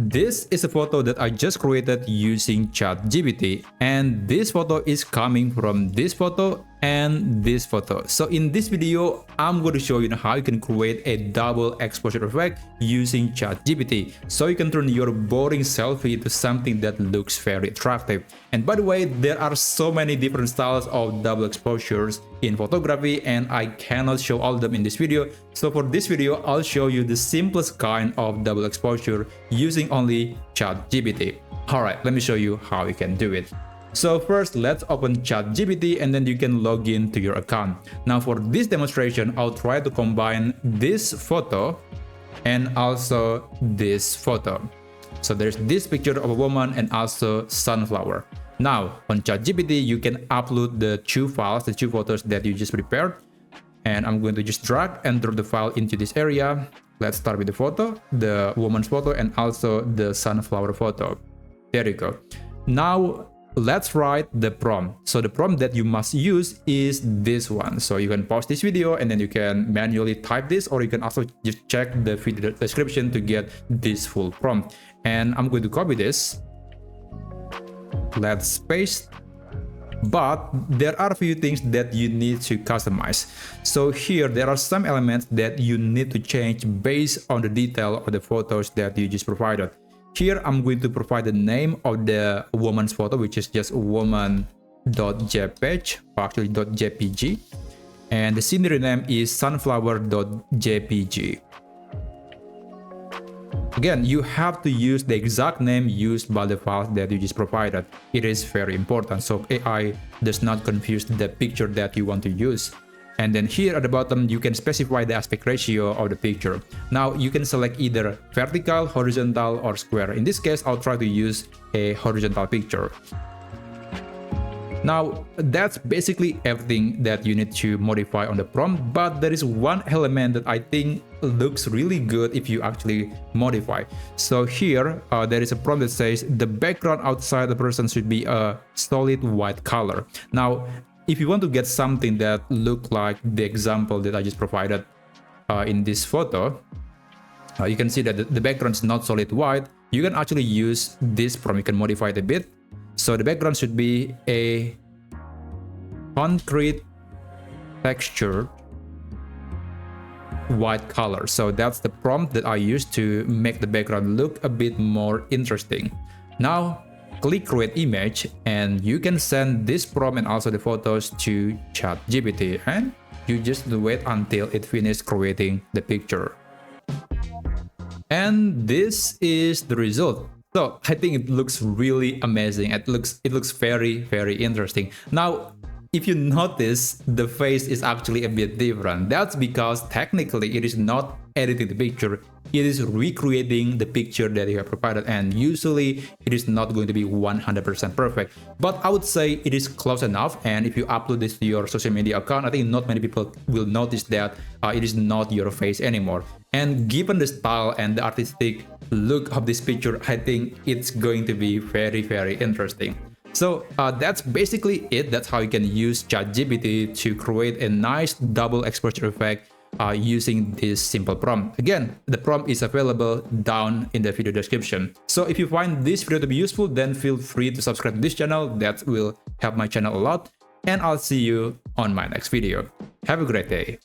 This is a photo that I just created using ChatGPT, and this photo is coming from this photo and this photo. So in this video, I'm going to show you how you can create a double exposure effect using ChatGPT, so you can turn your boring selfie into something that looks very attractive. And by the way, there are so many different styles of double exposures in photography, and I cannot show all of them in this video. So for this video, I'll show you the simplest kind of double exposure using only ChatGPT. Alright, let me show you how you can do it. So first, let's open ChatGPT and then you can log in to your account. Now for this demonstration, I'll try to combine this photo and also this photo. So there's this picture of a woman and also sunflower. Now on ChatGPT, you can upload the two files, the two photos that you just prepared. And I'm going to just drag and drop the file into this area. Let's start with the photo, the woman's photo, and also the sunflower photo. There you go. Now let's write the prompt. So the prompt that you must use is this one. So you can pause this video and then you can manually type this, or you can also just check the video description to get this full prompt. And I'm going to copy this. Let's paste. But there are a few things that you need to customize. So here there are some elements that you need to change based on the detail of the photos that you just provided. Here I'm going to provide the name of the woman's photo, which is just woman.jpg, actually .jpg, and the scenery name is sunflower.jpg. Again, you have to use the exact name used by the files that you just provided. It is very important so AI does not confuse the picture that you want to use. And then here at the bottom, you can specify the aspect ratio of the picture. Now you can select either vertical, horizontal, or square. In this case, I'll try to use a horizontal picture. Now that's basically everything that you need to modify on the prompt, but there is one element that I think looks really good if you actually modify. So here there is a prompt that says the background outside the person should be a solid white color. Now if you want to get something that look like the example that I just provided in this photo, you can see that the background is not solid white. You can actually use this prompt. You can modify it a bit. So the background should be a concrete texture white color. So that's the prompt that I used to make the background look a bit more interesting. Now click create image and you can send this prompt and also the photos to ChatGPT, and you just wait until it finishes creating the picture. And this is the result. So I think it looks really amazing. It looks very, very interesting. Now, if you notice, the face is actually a bit different. That's because technically it is not editing the picture. It is recreating the picture that you have provided, and usually it is not going to be 100% perfect. But I would say it is close enough, and if you upload this to your social media account, I think not many people will notice that it is not your face anymore. And given the style and the artistic look of this picture, I think it's going to be very, very interesting. So that's basically it. That's how you can use ChatGPT to create a nice double exposure effect using this simple prompt. Again, the prompt is available down in the video description. So if you find this video to be useful, then feel free to subscribe to this channel. That will help my channel a lot. And I'll see you on my next video. Have a great day.